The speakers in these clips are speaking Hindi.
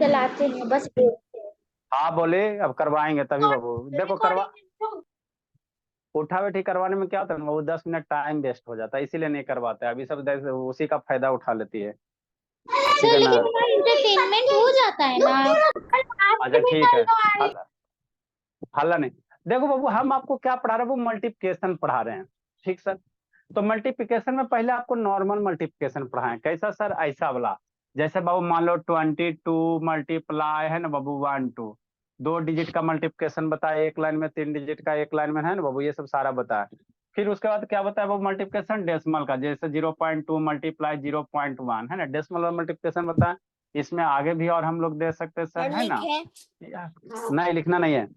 चलाते हैं, बस बोलते हैं। हाँ बोले, अब करवाएंगे तभी बाबू। देखो करवा, रिकॉर्डिंग उठा बैठी करवाने में क्या होता है ना, वो 10 मिनट टाइम वेस्ट हो जाता है, इसीलिए नहीं करवाते। अभी सब उसी का फायदा उठा लेती है। ठीक सर, है ना। लेकिन हमारा एंटरटेनमेंट हो जाता है ना। अच्छा ठीक है। हल्ला नहीं। देखो बाबू, हम आपको क्या पढ़ा रहे हैं, वो मल्टीप्लिकेशन पढ़ा रहे हैं। ठीक सर। तो मल्टीप्लिकेशन में पहले आपको नॉर्मल मल्टीप्लिकेशन पढ़ाएं। कैसा सर? ऐसा वाला। जैसे बाबू मान लो 22 मल्टीप्लाई है ना बाबू 1 2, 2 डिजिट का मल्टीप्लिकेशन बताए एक लाइन में, 3 डिजिट का एक लाइन में, है ना बाबू, ये सब सारा बताए। फिर उसके बाद क्या बताया वो मल्टीप्लिकेशन डेसिमल का, जैसे 0.2 मल्टीप्लाई 0.1, है ना, डेसिमल मल्टीप्लिकेशन बताए। इसमें आगे भी और हम लोग दे सकते हैं सर, है ना। नहीं लिखना नहीं है।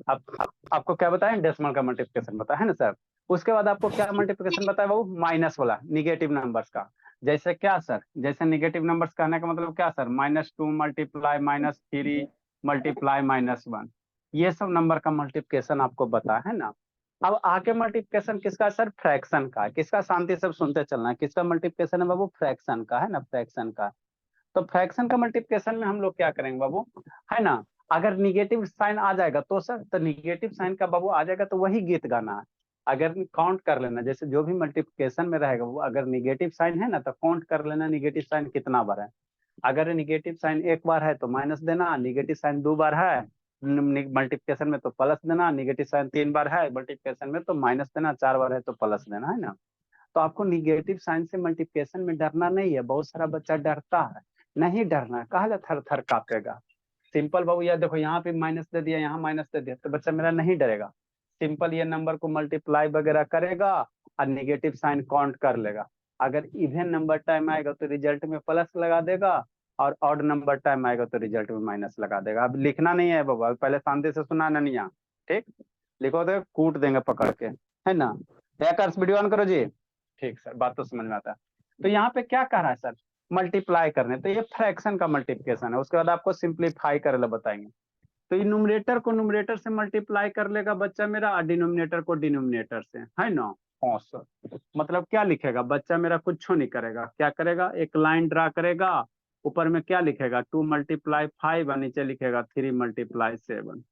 आपको क्या बताया, डेसिमल का मल्टीप्लिकेशन बताया है ना सर। उसके बाद आपको क्या मल्टीप्लिकेशन बताया वो माइनस वाला, निगेटिव नंबर्स का। जैसे क्या सर, जैसे निगेटिव नंबर्स कहने का मतलब क्या सर, -2 मल्टीप्लाई -3 मल्टीप्लाई -1, ये सब नंबर का मल्टीप्लिकेशन आपको बता है ना। अब आके मल्टीप्लिकेशन किसका सर, फ्रैक्शन का। किसका? शांति सब सुनते चलना है। किसका मल्टीप्लिकेशन है बाबू? फ्रैक्शन का, है ना, फ्रैक्शन का। तो फ्रैक्शन का मल्टीप्लिकेशन में हम लोग क्या करेंगे बाबू, है ना, अगर निगेटिव साइन आ जाएगा तो सर, तो निगेटिव साइन का बाबू आ जाएगा तो वही गीत गाना है। अगर काउंट कर लेना, जैसे जो भी मल्टीप्लिकेशन में रहेगा वो अगर निगेटिव साइन है ना तो काउंट कर लेना निगेटिव साइन कितना बार है। अगर निगेटिव साइन एक बार है तो माइनस देना, निगेटिव साइन 2 बार है मल्टीप्लिकेशन में तो प्लस देना, निगेटिव साइन 3 बार है मल्टीप्लिकेशन में तो माइनस देना, 4 बार है तो प्लस देना, है ना। तो आपको निगेटिव साइन से मल्टीप्लिकेशन में डरना नहीं है। बहुत सारा बच्चा डरता है, नहीं डरना है। कहा थर थर कांपेगा। सिंपल बाबू, यार देखो यहाँ पे माइनस दे दिया, यहाँ माइनस दे दिया, तो बच्चा मेरा नहीं डरेगा। सिंपल ये नंबर को मल्टीप्लाई वगैरह करेगा और निगेटिव साइन काउंट कर लेगा। अगर इवन नंबर टाइम आएगा तो रिजल्ट में प्लस लगा देगा, और ऑड नंबर टाइम आएगा तो रिजल्ट में माइनस लगा देगा। अब लिखना नहीं है बाबा, पहले शांति से सुना ना, नहीं। ठीक। लिखो तो कूट देंगे पकड़ के, है ना। वीडियो ऑन करो जी। ठीक सर, बात तो समझ में आता है। तो यहाँ पे क्या कह रहा है सर, मल्टीप्लाई करने, तो ये फ्रैक्शन का मल्टीप्लिकेशन है। उसके बाद आपको सिंप्लीफाई करना बताएंगे। तो ये न्यूमरेटर को न्यूमरेटर से मल्टीप्लाई कर लेगा बच्चा मेरा, और डिनोमिनेटर को डिनोमिनेटर से, है ना। हाँ सर। मतलब क्या लिखेगा बच्चा मेरा, कुछ नहीं करेगा। क्या करेगा, एक लाइन ड्रा करेगा, ऊपर में क्या लिखेगा, 2 × 5, और नीचे लिखेगा 3 × 7।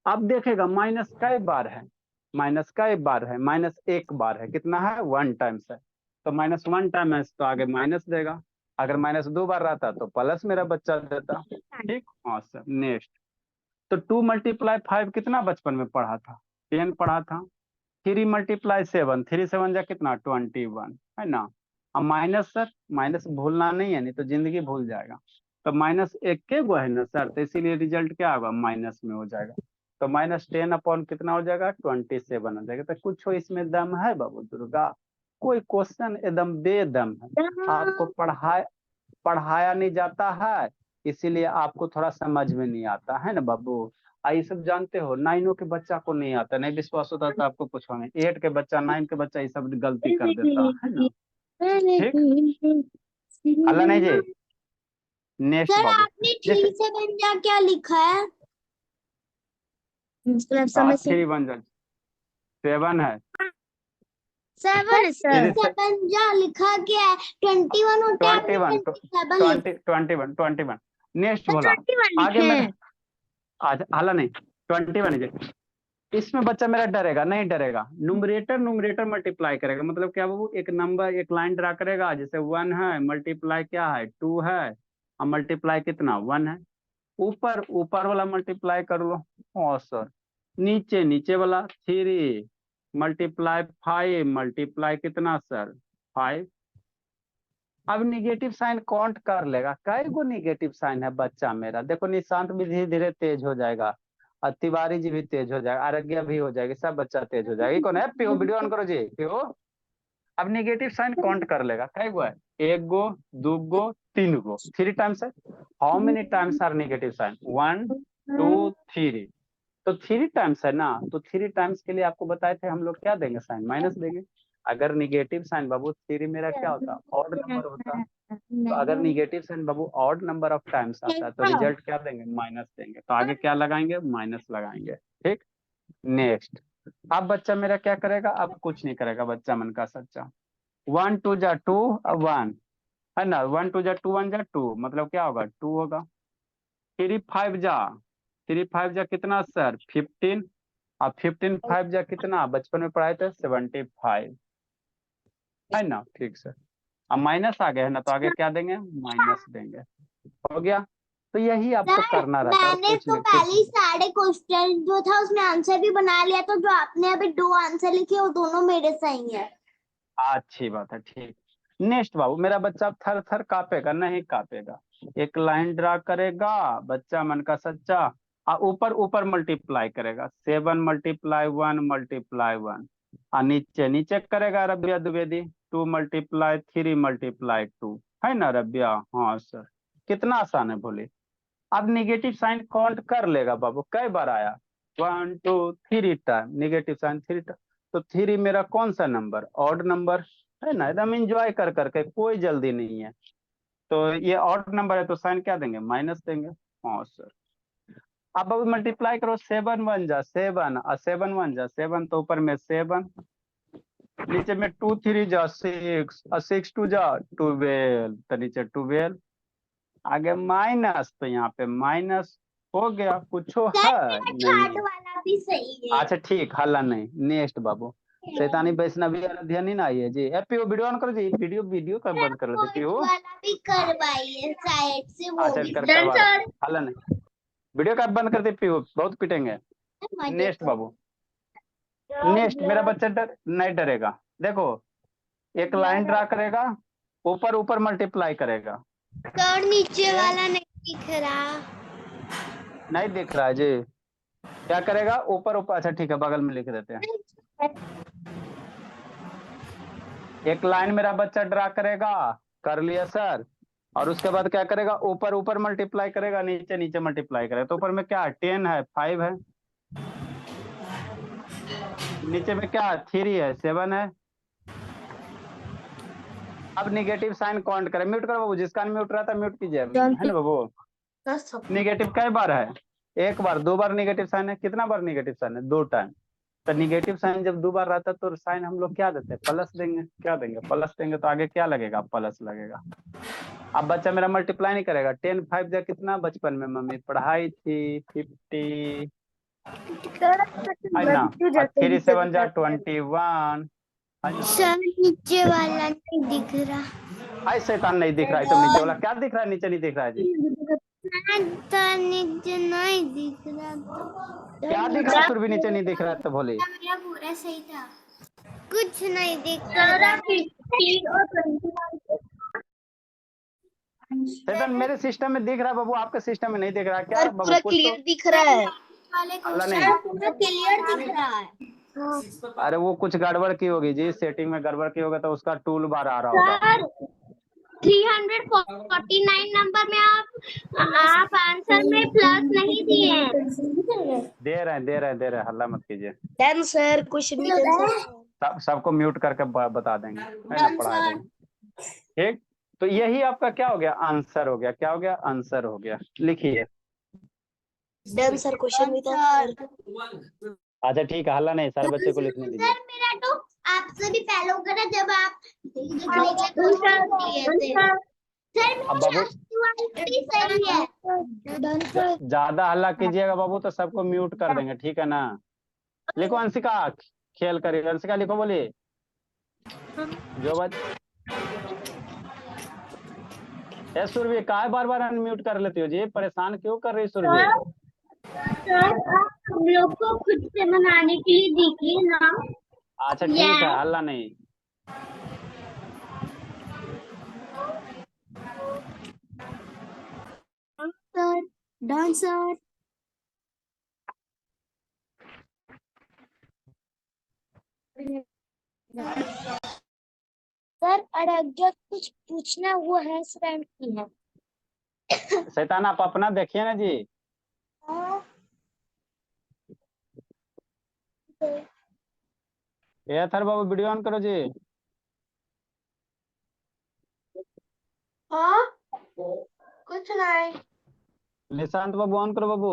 अब देखेगा माइनस कई बार है, माइनस कई बार है, -1 बार है, कितना है, 1 टाइम्स है। तो -1 टाइम है तो आगे माइनस देगा। अगर -2 बार रहता तो प्लस मेरा बच्चा देता। ठीक। हाँ सर। नेक्स्ट। तो 2 × 5 कितना बचपन में पढ़ा था, 10 पढ़ा था। 3 × 7, 3 7 जा कितना, 21, है ना। अब माइनस सर, माइनस भूलना नहीं है, नहीं तो जिंदगी भूल जाएगा। तो माइनस एक के गो है ना सर, तो इसीलिए रिजल्ट क्या होगा, माइनस में हो जाएगा। तो -10 अपॉन कितना हो जाएगा, 27 हो जाएगा। तो कुछ हो इसमें दम है बाबू दुर्गा? कोई क्वेश्चन एकदम बेदम है। आपको पढ़ाया नहीं जाता है, इसीलिए आपको थोड़ा समझ में नहीं आता है ना बाबू। ये सब जानते हो, 9 के बच्चा को नहीं आता, नहीं विश्वास होता तो आपको पूछोगे। 8 के बच्चा, 9 के बच्चा ये सब गलती कर देता है ना। ठीक। अल्लाह नहीं जी। नेक्स्ट सर, बाबू। आपने जैसे 3 7 जा क्या लिखा है? समझ से 3 1 7 है। 7 यदि 7 जा लिखा क्या है? 21 होता है, आपने 21 27 लिखा। 21 नेक्स्ट तो बोला। 21 आगे लिखे मेरा हैं। आज हाला नहीं, 21 इसमें बच्चा मेरा डरेगा नहीं, डरेगा। न्यूमरेटर न्यूमरेटर मल्टीप्लाई करेगा, मतलब क्या बाबू, एक नंबर एक लाइन ड्रा करेगा, जैसे 1 है मल्टीप्लाई क्या है, 2 है, और मल्टीप्लाई कितना, 1 है। ऊपर ऊपर वाला मल्टीप्लाई कर लो। और सर नीचे नीचे वाला 3 × 5 मल्टीप्लाई कितना सर, 5। अब निगेटिव साइन काउंट कर लेगा, कई गो निगेटिव साइन है बच्चा मेरा। देखो निशांत भी धीरे धीरे तेज हो जाएगा, और तिवारी जी भी तेज हो जाएगा, आरग्या भी हो जाएगी, सब बच्चा तेज हो जाएगा। ये कौन है, पीओ, वीडियो ऑन करो जी, पीओ। अब निगेटिव साइन काउंट कर लेगा, कई गो है, 1 गो, 2 गो, 3 गो, 3 टाइम्स है। How many times are negative sign, 1 2 3। तो 3 टाइम्स है ना, तो 3 टाइम्स के लिए आपको बताए थे हम लोग क्या देंगे, साइन माइनस देंगे। अगर निगेटिव साइन बाबू 3 मेरा क्या होता, ऑड नंबर होता। तो अगर निगेटिव साइन बाबू ऑड नंबर ऑफ टाइम्स आता है तो रिजल्ट क्या देंगे, माइनस देंगे। तो आगे क्या लगाएंगे, माइनस लगाएंगे। ठीक। नेक्स्ट। अब बच्चा मेरा क्या करेगा, अब कुछ नहीं करेगा बच्चा मन का सच्चा। 1 2 जा 2, 1, है ना, 1 2 जा 2 1 जा 2, मतलब क्या होगा 2 होगा। 3 5 जा कितना सर 15, अब 15 5 जा कितना, बचपन में पढ़ाए थे 75, है ना। ठीक सर, अब माइनस आ गया है ना, तो आगे क्या देंगे, माइनस देंगे। हो गया। तो यही आपको सर करना रहता है और मैंने कुछ तो नहीं, पहले ही सारे क्वेश्चन जो था उसमें आंसर भी बना लिया, तो जो आपने अभी 2 आंसर लिखे वो दोनों मेरे सही है। अच्छी बात है, ठीक। नेक्स्ट बाबू, मेरा बच्चा थर थर कापेगा नहीं कापेगा, एक लाइन ड्रा करेगा, बच्चा मन का सच्चा, और ऊपर ऊपर मल्टीप्लाई करेगा, 7 मल्टीप्लाई 1 मल्टीप्लाई 1, और नीचे नीचे करेगा रबिया द्विवेदी, 2 मल्टीप्लाई 3 मल्टीप्लाई 2, है ना रबिया। हाँ सर, कितना आसान है बोले। अब निगेटिव साइन काउंट कर लेगा बाबू, कई बार आया, 1 2 3 टाइम निगेटिव साइन 3 टाइम, तो 3 मेरा कौन सा नंबर, ऑड नंबर, है ना। एकदम एंजॉय कर करके, कोई जल्दी नहीं है। तो ये ऑड नंबर है तो साइन क्या देंगे, माइनस देंगे। हाँ सर। अब बाबू मल्टीप्लाई करो, 7 1 जा 7, और 7 1 जा 7, तो ऊपर में 7, नीचे में 2 3 जा 6, और 6 2 जा 12, तो नीचे 12, आगे माइनस, तो यहाँ पे माइनस हो गया, कुछ है मेरा नहीं। चार्ट वाला भी सही है। अच्छा ठीक, हल्ला नहीं। नेक्स्ट बाबू, शैतानी वैष्णवी आराध्या नहीं ना आई है जी। पीओ वीडियो ऑन करो जी, वीडियो वीडियो का बंद कर लेते पीओ। वाला भी करवाइए साइड से वो अच्छा भी। करवा रहे, हल्ला नहीं, वीडियो का बंद कर दे पीओ, बहुत पिटेंगे। नेक्स्ट बाबू, नेक्स्ट मेरा बच्चा नहीं डरेगा। देखो, एक लाइन ड्रा करेगा, ऊपर ऊपर मल्टीप्लाई करेगा, और नीचे वाला नहीं दिख रहा। नहीं दिख रहा है जी, क्या करेगा, ऊपर ऊपर, अच्छा ठीक है बगल में लिख देते हैं। एक लाइन मेरा बच्चा ड्रा करेगा, कर लिया सर, और उसके बाद क्या करेगा, ऊपर ऊपर मल्टीप्लाई करेगा, नीचे नीचे मल्टीप्लाई करेगा, तो ऊपर में क्या है 10 है, 5 है, नीचे में क्या है 3 है, 7 है। अब निगेटिव साइन काउंट करें, म्यूट करो बाबू, जिसका म्यूट रहता है म्यूट कीजिए, है ना बाबू। निगेटिव कई बार है, एक बार, 2 बार निगेटिव साइन है, कितना बार निगेटिव साइन है, 2 टाइम। तो निगेटिव साइन जब 2 बार रहता है तो साइन हम लोग क्या देते हैं, प्लस देंगे, क्या देंगे, प्लस देंगे, तो आगे क्या लगेगा, प्लस लगेगा। अब बच्चा मेरा मल्टीप्लाई नहीं करेगा, 10 5 जा कितना, बचपन में मम्मी पढ़ाई थी 50, है ना, और 3 7 जा 21, है ना। सर नीचे वाला नहीं दिख रहा। ऐसे शैतान नहीं दिख रहा है, तो नीचे वाला क्या दिख रहा है, नीचे नहीं दिख रहा है जी, नीचे नहीं दिख रहा तो क्या दिख रहा है, फिर भी नीचे नहीं दिख रहा है तो बोले। मेरा पूरा सही था। कुछ नहीं दिख रहा। शैतान मेरे सिस्टम में दिख रहा है बाबू, आपके सिस्टम में नहीं दिख रहा है क्या सर बाबू, पूरा कुछ तो क्लियर दिख रहा है। अल्लाह नहीं। पूरा क्लियर दिख रहा है। अरे वो कुछ गड़बड़ की होगी जी, सेटिंग में गड़बड़ की होगा, तो उसका टूल बार आ रहा होगा। सर 349 नंबर में आप आंसर में प्लस नहीं दिए हैं। दे रहे हैं दे रहे हैं दे रहे हैं, हल्ला मत कीजिए। डन सर, क्वेश्चन भी डन सर। सबको म्यूट करके बता देंगे, है ना, पढ़ा देंगे। ठीक, तो यही आपका क्या हो गया, आंसर हो गया, क्या हो गया, आंसर हो गया। लिखिए। डन सर, क्वेश्चन भी डन सर। अच्छा ठीक है, हल्ला नहीं, सारे बच्चे को लिखने दीजिए। सर मेरा तो आपसे भी पहले हो गया जब आप लिखने के क्वेश्चन दिए थे। सर अब मेरी बाबू एक्चुअली सही है। ज्यादा हल्ला कीजिएगा बाबू तो सबको म्यूट कर देंगे, ठीक है ना। लिखो अंशिका, खेल करिए, अंशिका लिखो, बोलिए जो बच। ए सुरभि, काहे बार बार अनम्यूट कर लेती हो जी, परेशान क्यों कर रही सुरभि। सर हम लोग को खुद से बनाने के लिए दीजिए ना। अच्छा ठीक है, हल्ला नहीं। सर डांसर सर अरज्जा कुछ पूछना वो है फ्रेंड की है। शैतान आप अपना देखिए ना जी। ये थर बाबू वीडियो ऑन करो जी। हाँ कुछ नहीं। निशांत बाबू ऑन करो बाबू।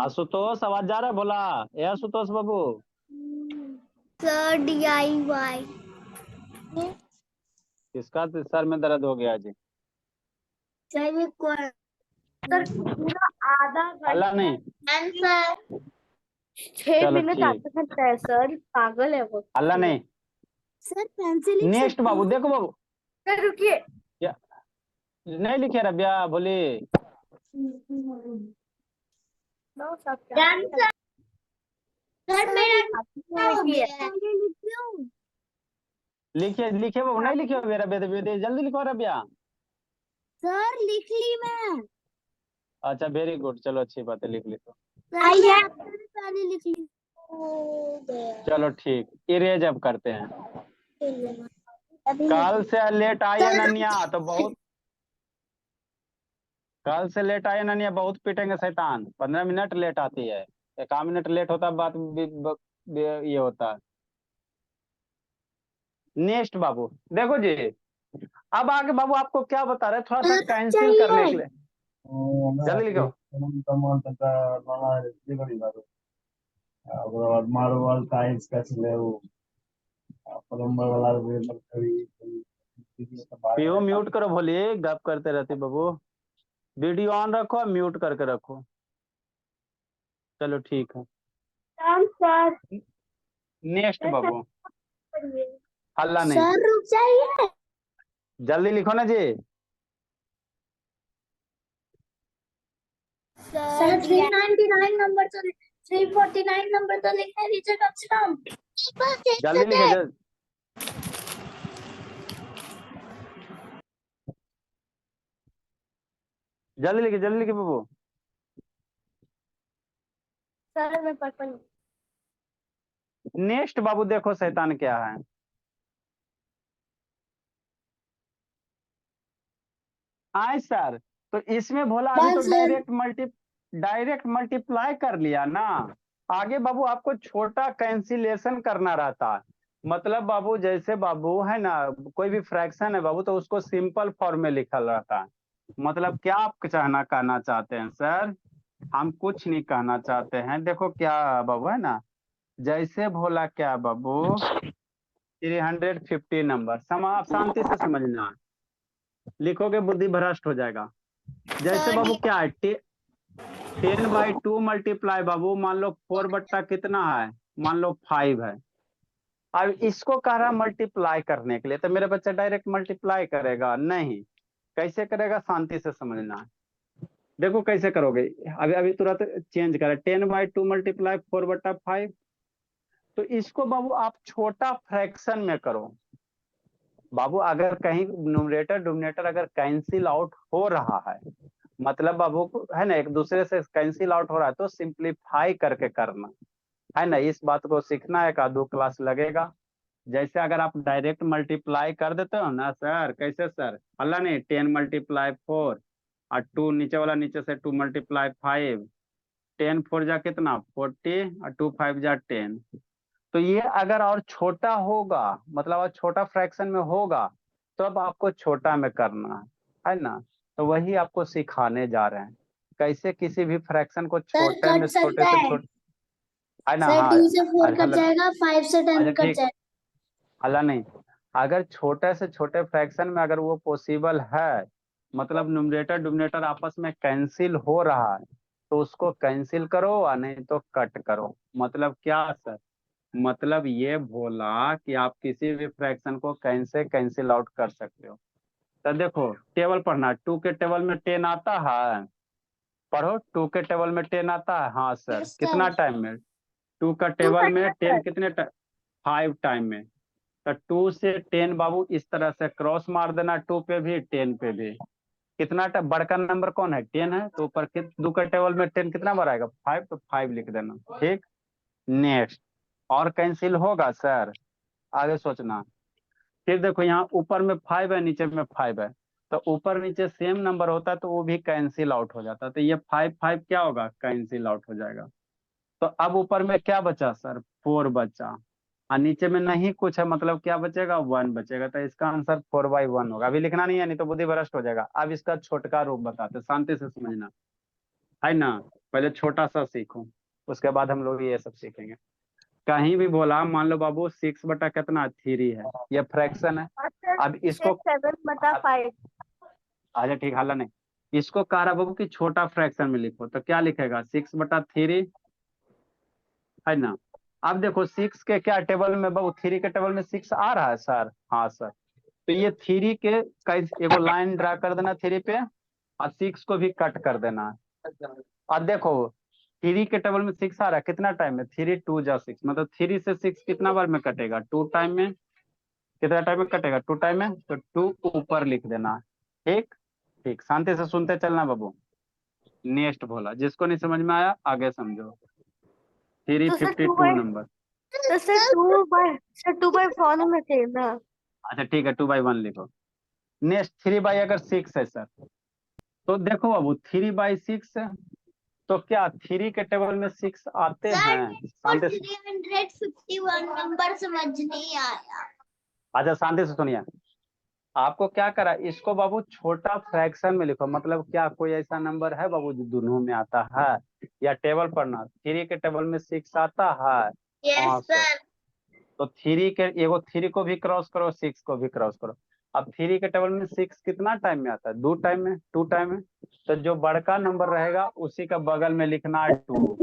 आशुतोष आवाज जा रहा है, बोला ए आशुतोष बाबू। Sir DIY। किसका तो सर में दर्द हो गया जी? चाहिए सर पूरा आधा हल्ला नहीं। आंसर 6 चलो मिनट ठीक। आधा घंटा है सर, पागल है वो। हल्ला नहीं। सर पेंसिल लिख नेक्स्ट सकते बाबू, हैं? देखो बाबू। सर रुकिए। क्या नहीं लिखे रबिया बोली? नो सब डन सर। सर मेरा हो लिखिए। गया है। लिख लूं? लिखिए लिखिए बाबू, नहीं लिखे मेरा बेटे बेटे, जल्दी लिखो रबिया। सर लिख ली मैं। अच्छा वेरी गुड, चलो अच्छी बात है, लिख ली तो। सर मैं आपसे भी पहले लिख ली। हो गया। चलो ठीक, इरेज अब करते हैं। अभी कल से लेट आई सर अनन्या तो बहुत, कल से लेट आई अनन्या बहुत पीटेंगे शैतान। 15 मिनट लेट आती है, 1 मिनट लेट होता बात ये होता है। नेक्स्ट बाबू, देखो जी। अब आगे बाबू आपको क्या बता रहे हैं, थोड़ा सा कैंसिल करने के लिए। जल्दी लिखो। मार्बल टाइल्स का प्लम्बर वाला पीओ म्यूट करो, बोलिए गप करते रहते बाबू। वीडियो ऑन रखो, म्यूट करके रखो। चलो ठीक है। सर नेक्स्ट बाबू, हल्ला नहीं। सर रुक जाइए। जल्दी लिखो ना जी। सर 399 नंबर तो 349 नंबर तो लिखने दीजिए कम से कम। बस एक जल्दी लिखे सेकंड। जल्दी लिखे, जल्दी लिखे बाबू। सर मैं पर्पल। नेक्स्ट बाबू, देखो शैतान क्या है। आए सर, तो इसमें भोला अभी तो बस सर। डायरेक्ट मल्टीप्लाई कर लिया ना। आगे बाबू आपको छोटा कैंसिलेशन करना रहता है। मतलब बाबू जैसे बाबू है ना, कोई भी फ्रैक्शन है बाबू तो उसको सिंपल फॉर्म में लिखल रहता है। मतलब क्या आप कहना चाहते हैं सर? हम कुछ नहीं कहना चाहते हैं, देखो क्या बाबू है ना, जैसे भोला क्या बाबू 350 नंबर आप शांति से समझना है। लिखोगे बुद्धि भ्रष्ट हो जाएगा। जैसे बाबू क्या है 10/2 मल्टीप्लाई बाबू, मान लो 4 बट्टा कितना है, मान लो 5 है। अब इसको कह रहा मल्टीप्लाई करने के लिए, तो मेरा बच्चा डायरेक्ट मल्टीप्लाई करेगा नहीं। कैसे करेगा, शांति से समझना है। देखो कैसे करोगे, अभी अभी तुरंत चेंज करें। 10/2 मल्टीप्लाई 4/5। तो इसको बाबू आप छोटा फ्रैक्शन में करो। बाबू अगर कहीं न्यूमरेटर डोमिनेटर अगर कैंसिल आउट हो रहा है, मतलब बाबू को है ना एक दूसरे से कैंसिल आउट हो रहा है, तो सिंप्लीफाई करके करना है ना। इस बात को सीखना, एक आध 2 क्लास लगेगा। जैसे अगर आप डायरेक्ट मल्टीप्लाई कर देते हो ना सर, कैसे सर, अल्लाह ने 10/4 और 2 नीचे वाला नीचे से 2/5। 10 4 जा कितना 40 और 2 5 जा 10। तो ये अगर और छोटा होगा, मतलब और छोटा फ्रैक्शन में होगा, तो अब आपको छोटा में करना है ना। तो वही आपको सिखाने जा रहे हैं, कैसे किसी भी फ्रैक्शन को सर छोटे कट में छोटे सकता से है। छोटे, है ना। सर हाँ 2 से 4 कट अच्छा जाएगा, 5 से 10 कट ठीक, जाएगा। अल्लाह नहीं। अगर छोटे से छोटे फ्रैक्शन में अगर वो पॉसिबल है, मतलब न्यूमरेटर डोमिनेटर आपस में कैंसिल हो रहा है, तो उसको कैंसिल करो और नहीं तो कट करो। मतलब क्या सर, मतलब ये बोला कि आप किसी भी फ्रैक्शन को कैसे कैंसिल आउट कर सकते हो। तो देखो टेबल पढ़ना, 2 के टेबल में 10 आता है, पढ़ो 2 के टेबल में 10 आता है। हाँ सर, Yes, कितना sir। टाइम में? 2 का 2 टेबल में कटना 10 सर। कितने 5 टाइम में। तो 2 से 10 बाबू इस तरह से क्रॉस मार देना, 2 पे भी 10 पे भी। कितना बड़का नंबर कौन है, 10 है, तो ऊपर 2 का टेबल में 10 कितना बार आएगा 5, तो 5 लिख देना। ठीक, नेक्स्ट। और कैंसिल होगा सर, आगे सोचना। फिर देखो यहाँ ऊपर में 5 है, नीचे में 5 है, तो ऊपर नीचे सेम नंबर होता है तो वो भी कैंसिल आउट हो जाता है। तो ये 5 5 क्या होगा, कैंसिल आउट हो जाएगा। तो अब ऊपर में क्या बचा सर, 4 बचा, और नीचे में नहीं कुछ है, मतलब क्या बचेगा, 1 बचेगा। तो इसका आंसर 4/1 होगा। अभी लिखना नहीं है, नहीं तो बुद्धि भ्रष्ट हो जाएगा। अब इसका छोटका रूप बताते, शांति से समझना है ना। पहले छोटा सा सीखो, उसके बाद हम लोग ये सब सीखेंगे। कहीं भी बोला, मान लो बाबू 6 बटा कितना 3 है, ये फ्रैक्शन है। अब इसको 7/5। अच्छा ठीक, हल्ला नहीं, इसको कह रहा बाबू कि छोटा फ्रैक्शन में लिखो, तो क्या लिखेगा 6/3 है ना। अब देखो 6 के क्या टेबल में बाबू, 3 के टेबल में 6 आ रहा है सर, हाँ सर। तो ये 3 के एगो लाइन ड्रा कर देना 3 पे, और 6 को भी कट कर देना है। और देखो 3 के टेबल में 6 आ रहा है, कितना टाइम में, 3 2 जा 6, मतलब 3 से 6 कितना बार में कटेगा, 2 टाइम में। कितना टाइम में कटेगा, 2 टाइम में, तो 2 ऊपर लिख देना। ठीक ठीक, शांति से सुनते चलना बाबू। नेक्स्ट बोला, जिसको नहीं समझ में आया आगे समझो। 352 नंबर। तो सर 2/4 होना चाहिए ना। अच्छा ठीक है, 2/1 लिखो। नेक्स्ट 3 अगर 6 है सर, तो देखो बाबू 3/6 है, तो क्या 3 के टेबल में 6 आते सर हैं, शांति से। 351 नंबर समझ नहीं आया। अच्छा शांति से सुनिए, आपको क्या करा, इसको बाबू छोटा फ्रैक्शन में लिखो, मतलब क्या कोई ऐसा नंबर है बाबू जो दोनों में आता है, या टेबल पढ़ना, 3 के टेबल में 6 आता है। हाँ यस सर, सर। तो 3 के एगो 3 को भी क्रॉस करो, 6 को भी क्रॉस करो। अब 3 के टेबल में 6 कितना टाइम में आता है, 2 टाइम में, 2 टाइम में। तो जो बड़का नंबर रहेगा उसी का बगल में लिखना है 2,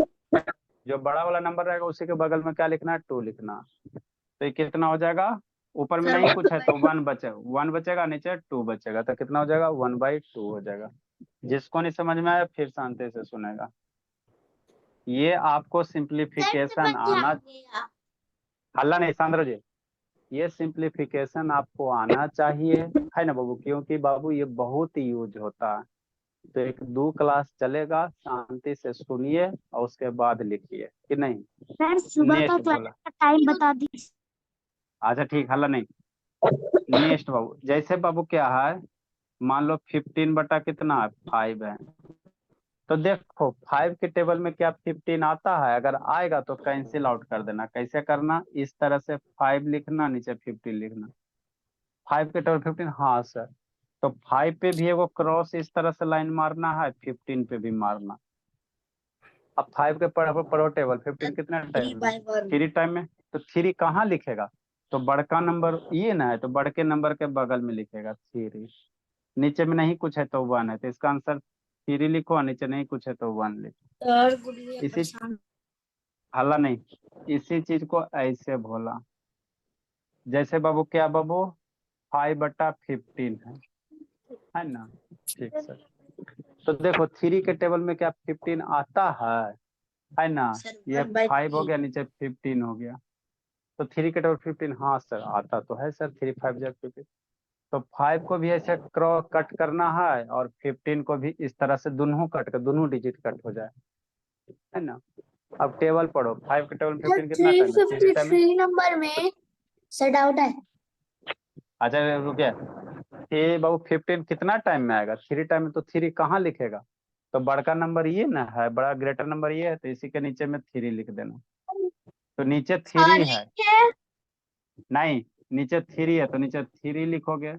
जो बड़ा वाला नंबर रहेगा उसी के बगल में क्या लिखना है, 2 लिखना। तो ये कितना हो जाएगा, ऊपर में नहीं कुछ है तो 1 बचेगा, 1 बचेगा, नीचे 2 बचेगा, तो कितना हो जाएगा 1/2 हो जाएगा। जिसको नहीं समझ में आया फिर शांति से सुनेगा। ये आपको सिंप्लीफिकेशन आना, हल्ला नहीं सांद्र जी, ये सिंप्लीफिकेशन आपको आना चाहिए, है ना बाबू, क्योंकि बाबू ये बहुत यूज होता है। तो 1-2 क्लास चलेगा, शांति से सुनिए और उसके बाद लिखिए कि नहीं। सर सुबह का नेक्स्ट क्लास बोला, का टाइम बता दीजिए। अच्छा ठीक, हल्ला नहीं। नेक्स्ट बाबू, जैसे बाबू क्या है, मान लो 15 बटा कितना है 5 है, तो देखो 5 के टेबल में क्या 15 आता है, अगर आएगा तो कैंसिल आउट कर देना। कैसे करना, इस तरह से 5 लिखना, नीचे 15 लिखना। 5 के टेबल 15, हाँ सर। तो 5 पे भी एगो क्रॉस इस तरह से लाइन मारना है, 15 पे भी मारना। अब 5 के पढ़ो टेबल, 15 कितना टाइम में, 3 टाइम में। तो 3 कहाँ लिखेगा, तो बड़का नंबर ये ना है, तो बड़के नंबर के बगल में लिखेगा 3। नीचे में नहीं कुछ है तो 1 है, तो इसका आंसर 3 लिखो, और नीचे नहीं कुछ है तो 1 लिखो। इसी, हल्ला नहीं, इसी चीज को ऐसे बोला, जैसे बाबू क्या बाबू 5/15 है ना। ठीक सर, तो देखो 3 के टेबल में क्या 15 आता है ना। ये 5 हो गया, नीचे 15 हो गया, तो 3 के टेबल 15, हाँ सर आता तो है सर, 3 5 जा 15। तो 5 को भी ऐसे क्रॉस कट करना है, और 15 को भी इस तरह से दोनों कट कर, दोनों डिजिट कट हो जाए, है ना। अब टेबल पढ़ो, 5 के टेबल 15 कितना टाइम है, 3 टाइम में। 353 नंबर में सर डाउट है। अच्छा रुकिए, ये बाबू 15 कितना टाइम में आएगा, 3 टाइम में, तो 3 कहाँ लिखेगा, तो बड़का नंबर ये ना है, बड़ा ग्रेटर नंबर ये है, तो इसी के नीचे में 3 लिख देना। तो नीचे 3 है, नहीं नीचे 3 है तो नीचे 3 लिखोगे,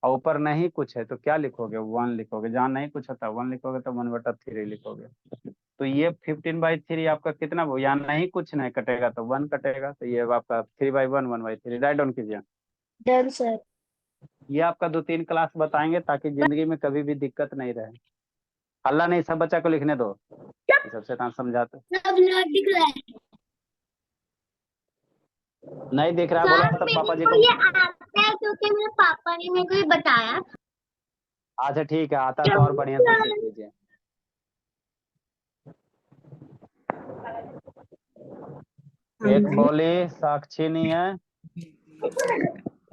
और ऊपर नहीं कुछ है तो क्या लिखोगे, 1 लिखोगे। जहाँ नहीं कुछ होता 1 लिखोगे, तो 1/3 लिखोगे। तो ये 15/3 आपका कितना, वो यहाँ नहीं कुछ नहीं कटेगा तो 1 कटेगा, तो ये आपका 3/1 1/3 राइट डाउन कीजिए। Done sir. ये आपका 2-3 क्लास बताएंगे ताकि जिंदगी में कभी भी दिक्कत नहीं रहे। हल्ला नहीं, सब बच्चा को लिखने दो, सबसे कहाँ समझाते। सब नहीं दिख रहा है नहीं दिख रहा है बोला सर, तो मेरे पापा जी को को। ये आता है क्योंकि मेरे पापा ने मेरे को ये बताया। अच्छा ठीक है, आता तो और बढ़िया से सीख लीजिए। एक बोली साक्षी नहीं है,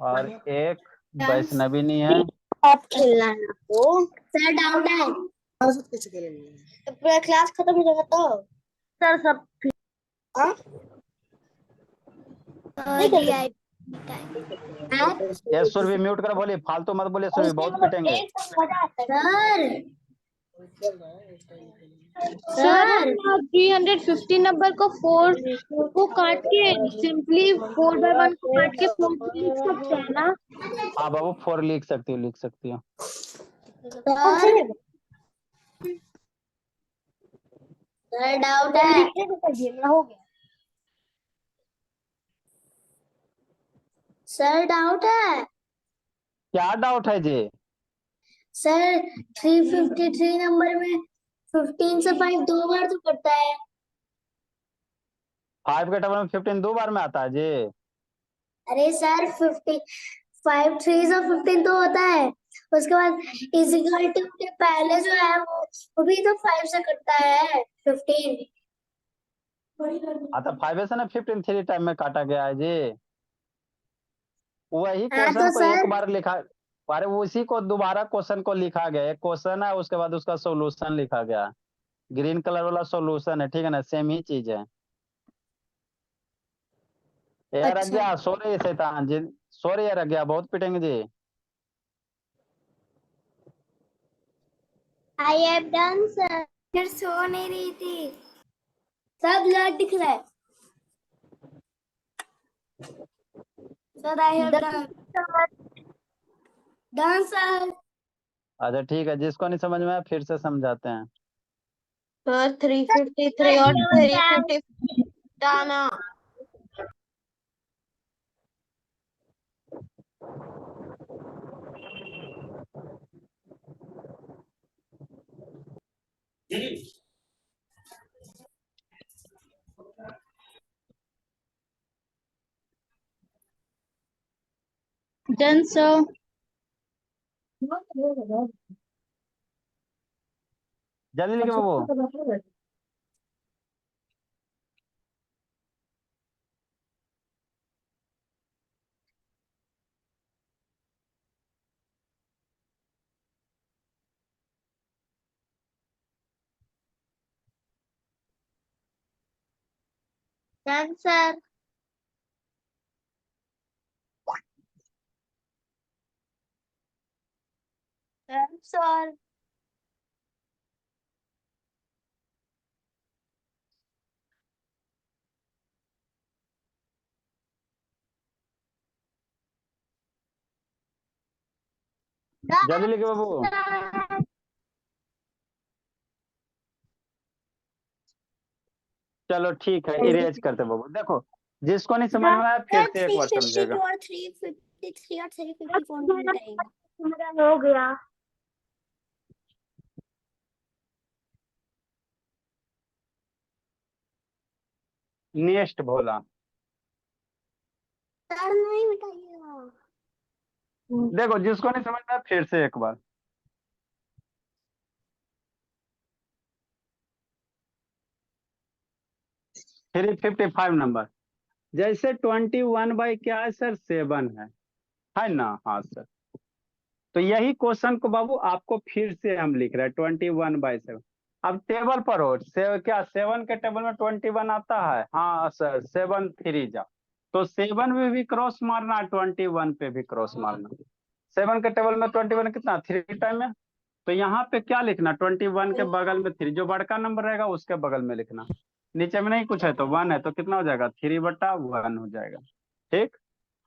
और एक वैष्णवी नहीं है। आप खेलना है आपको। सर डाउट है। तो पूरा क्लास खत्म हो जाएगा तो सर सब हाँ? ये सुरभि म्यूट कर, बोलिए फालतू मत बोलिए सुरभि, बहुत पिटेंगे। सर 350 नंबर को 4 को काट के सिंपली 4/1 को काट के 4 लिख सकते हैं ना। हाँ बाबू 4 लिख सकती हो, लिख सकती हो। सर डाउट है। हो गया। सर डाउट है क्या डाउट है जी? सर 353 नंबर में 15 से 5 2 बार तो कटता है। 5 के टेबल में 15 2 बार में आता है जी। अरे सर 50 5 3 से 15 तो होता है, उसके बाद इजिकल टू के पहले जो है वो भी तो 5 से कटता है 15। तो 5 से ना 15 3 टाइम में काटा गया है जी। वही हाँ क्वेश्चन तो को एक सर बार लिखा, अरे उसी को दोबारा क्वेश्चन को लिखा गया, एक क्वेश्चन है उसके बाद उसका सॉल्यूशन लिखा गया, ग्रीन कलर वाला सॉल्यूशन है, ठीक है ना, सेम ही चीज है। यार अच्छा अज्ञा सॉरी शैतान जी, सॉरी यार अज्ञा, बहुत पिटेंगे जी। I have done sir. फिर सो नहीं रही थी, सब ब्लड दिख रहा है sir. I have done done sir. अच्छा ठीक है, जिसको नहीं समझ में आया फिर से समझाते हैं। सर 353 और 350 डाना। Done sir. जल्दी लिखे बाबू। Done sir. Done sir. जल्दी लिखे बाबू। चलो ठीक है, इरेज करते बाबू। देखो जिसको नहीं समझ में आया फिर से एक बार समझेगा। 352 और 353 और 354 नहीं करेगा। मेरा हो गया नेक्स्ट भोला। सर, नहीं मिटाइएगा। देखो जिसको नहीं समझ में आया फिर से एक बार। 355 नंबर, जैसे 21 बाई क्या है सर, 7 है ना? हाँ सर, तो यही क्वेश्चन को बाबू आपको फिर से हम लिख रहे हैं 21/7। अब टेबल पर हो क्या 7 के टेबल में 21 आता है? हाँ सर, 7 3 जा, तो 7 में भी क्रॉस मारना, 21 पे भी क्रॉस मारना। 7 के टेबल में 21 कितना 3 टाइम में, तो यहाँ पे क्या लिखना, 21 के बगल में 3, जो बड़का नंबर रहेगा उसके बगल में लिखना। नीचे में नहीं कुछ है तो 1 है, तो कितना हो जाएगा 3/1 हो जाएगा। ठीक,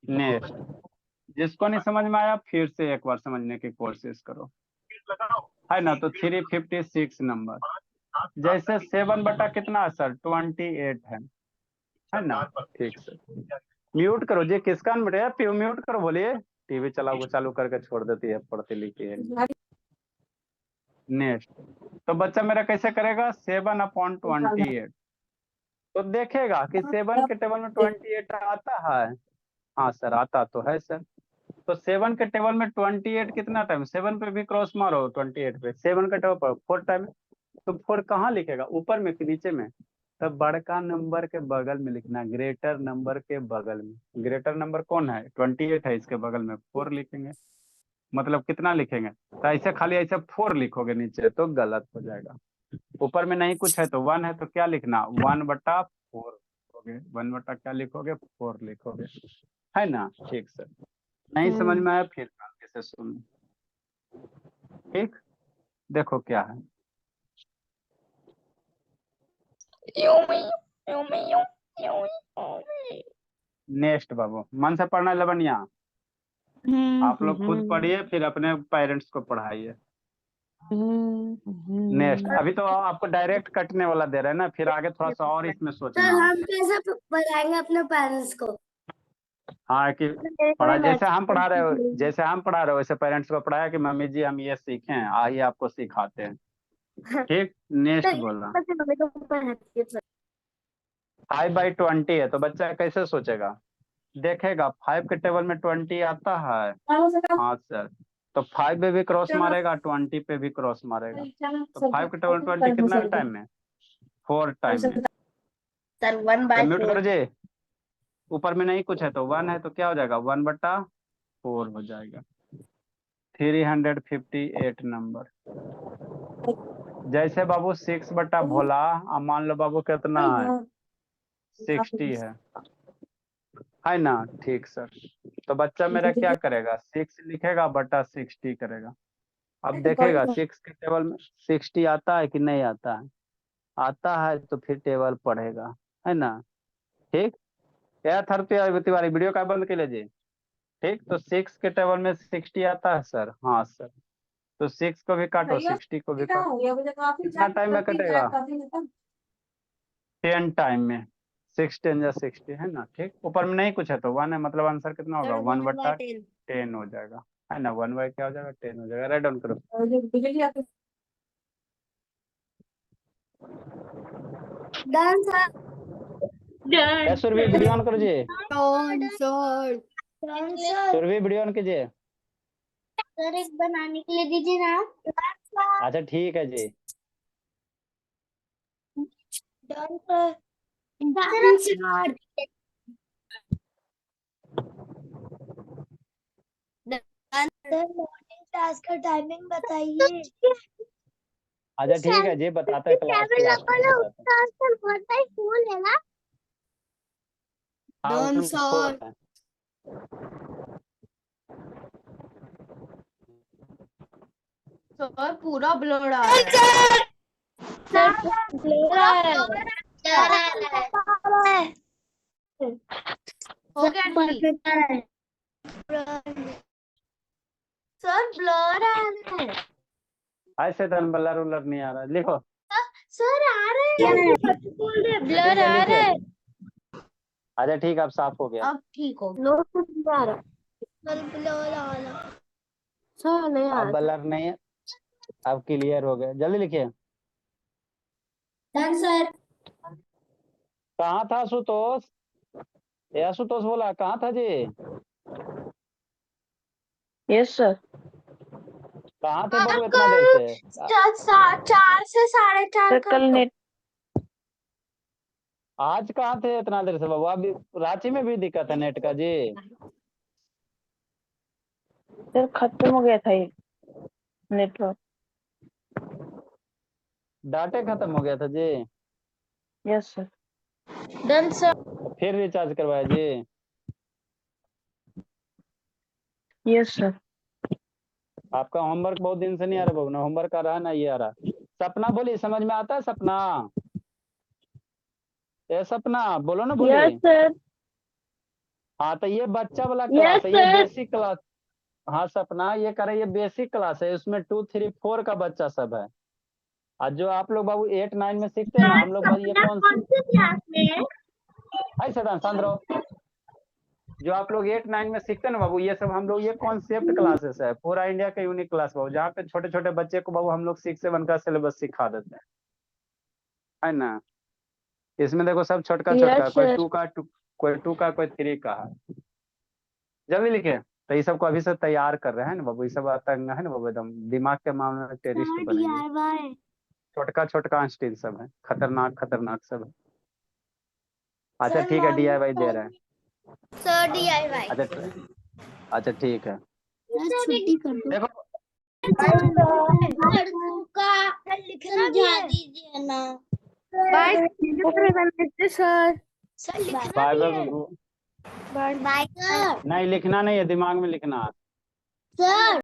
नेक्स्ट। जिसको नहीं समझ में आया फिर से एक बार समझने की कोशिश करो, है ना? तो 356 नंबर, जैसे 7 बटा कितना है सर, 28 है ना? ठीक सर, म्यूट करो जी, किसका नंबर है? म्यूट करो, बोलिए। टीवी चलाओ, चालू करके छोड़ देती है, पढ़ती लिखती है। नेक्स्ट, तो बच्चा मेरा कैसे करेगा, 7/28, तो देखेगा कि 7 के टेबल में 28 आता है। हाँ सर, आता तो है सर। तो 7 के टेबल में 28 कितना टाइम, 7 पे भी क्रॉस मारो, 28 पे 7 के टेबल पर 4 टाइम। तो 4 कहाँ लिखेगा, ऊपर में कि नीचे में? तब बड़का नंबर के बगल में लिखना, ग्रेटर नंबर के बगल में। ग्रेटर नंबर कौन है, 28 है, इसके बगल में 4 लिखेंगे। मतलब कितना लिखेंगे, तो ऐसे खाली ऐसे 4 लिखोगे नीचे तो गलत हो जाएगा। ऊपर में नहीं कुछ है तो 1 है, तो क्या लिखना, 1/4 लिखोगे। 1 बटा क्या लिखोगे, 4 लिखोगे, है ना? ठीक सर, नहीं समझ में आया फिर आगे से सुन। ठीक, देखो क्या है। नेक्स्ट बाबू, मन से पढ़ना लवनिया, आप लोग खुद पढ़िए फिर अपने पेरेंट्स को पढ़ाइए। नेक्स्ट, अभी तो आपको डायरेक्ट कटने वाला दे रहे हैं ना, फिर आगे थोड़ा सा और इसमें सर सोचना। हम कैसे बताएंगे अपने पेरेंट्स को? हाँ कि पढ़ा, जैसे हम पढ़ा रहे हो, जैसे हम पढ़ा रहे हो वैसे पेरेंट्स को पढ़ाया कि मम्मी जी हम ये सीखे हैं, आइए आपको सिखाते हैं। ठीक, नेक्स्ट बोलना। 5/20 है तो बच्चा कैसे सोचेगा, देखेगा 5 के टेबल में 20 आता है, हाँ सर, तो 5 पे भी क्रॉस मारेगा, 20 पे भी क्रॉस मारेगा, तो 5 के टेबल में 20 कितना टाइम में, 4 टाइम में। सर 1/4 म्यूट करो जी, ऊपर में नहीं कुछ है तो 1 है तो क्या हो जाएगा, 1/4 हो जाएगा। 358 नंबर। जैसे बाबू 6 बटा भोला, अब मान लो बाबू कितना है, 60 है ना। ठीक सर, तो बच्चा मेरा क्या करेगा, 6 लिखेगा बटा 60 करेगा। अब देखेगा 6 के टेबल में 60 आता है कि नहीं आता है, आता है तो फिर टेबल पढ़ेगा, है ना। ठीक, या थर तिवारी वीडियो का बंद के लीजिए। ठीक, तो 6 के टेबल में 60 आता है सर, हाँ सर, तो 6 को भी काटो 60 को भी काटो, कितना टाइम में कटेगा, 10 टाइम में, 6 10 या 60 है ना। ठीक, ऊपर में नहीं कुछ है तो 1 है, मतलब आंसर कितना होगा, 1/10 हो जाएगा, है ना। 1 क्या हो जाएगा, 10 हो जाएगा। राइट डाउन करो। Done sir. Surabhi video on करो जी, done sir. Surabhi video on कीजिए। सर एक बनाने के लिए दीजिए ना। अच्छा ठीक है जी। Done sir. Done sir. Sir morning class का टाइमिंग बताइए। अच्छा ठीक है जी, बताते हैं क्लास की सर बहुत ही फूल है ना। Done sir. सर पूरा ब्लर आ रहा है। सर ब्लर आ रहा है। हो गया ठीक। सर ब्लर आ रहा है। ऐसे तो बलर उलर नहीं आ रहा, लिखो। सर आ रहे हैं, बोल रहे ब्लर आ रहा है। अच्छा ठीक, अब साफ हो गया। अब ठीक हो गया। आ रहा। सर ब्लर आ रहा। सर नहीं आ अब रहा। बलर नहीं है, अब क्लियर हो गया। जल्दी लिखिए। Done sir. कहाँ था आशुतोष, ये आशुतोष बोला कहाँ था जी, यस सर। कहाँ थे बाबू इतना देर से। 4 से 4:30 कल नेट। आज कहाँ थे इतना देर से बाबू, अभी रांची में भी दिक्कत है नेट का जी। सर खत्म हो गया था ये नेटवर्क। डाटा खत्म हो गया था जी। Yes sir. Done sir. तो फिर रिचार्ज करवाया जी। Yes sir. आपका होमवर्क बहुत दिन से नहीं आ रहा बाबू, ना होमवर्क आ रहा है ना ये आ रहा। सपना बोली, समझ में आता है सपना, ये सपना बोलो ना बोली। Yes sir. हाँ तो ये बच्चा वाला क्लास है, ये बेसिक क्लास। हाँ सपना, ये करे ये बेसिक क्लास है, उसमें 2 3 4 का बच्चा सब है। और जो आप लोग बाबू 8 9 में सीखते हैं ना, हम लोग ये कौन सी क्लास में ऐसे शांत रहो। जो आप लोग 8 9 में सीखते हैं ना बाबू, ये सब हम लोग ये कॉन्सेप्ट क्लासेस है, पूरा इंडिया का यूनिक क्लास बाबू, जहाँ पे छोटे छोटे बच्चे को बाबू हम लोग 6 से 1 का सिलेबस सिखा देते हैं, है ना। इसमें देखो सब छोटका छोटका, कोई 2 का कोई 2 का कोई 3 का है। जल्दी लिखे। तो ये सबको अभी से तैयार कर रहे हैं ना बाबू, ये सब तंग है ना बाबू, एकदम दिमाग के मामले में टेररिस्ट बनेंगे। छोटका छोटका आइंस्टीन सब है, खतरनाक खतरनाक सब है। अच्छा ठीक है, DIY दे रहे हैं। Sir DIY। अच्छा ठीक है। छुट्टी कर दो। देखो का लिखना दीजिए ना। Bye sir. सर लिखना बाय भी बाय है। बाबू, बाय सर। नहीं लिखना नहीं है, दिमाग में लिखना है। सर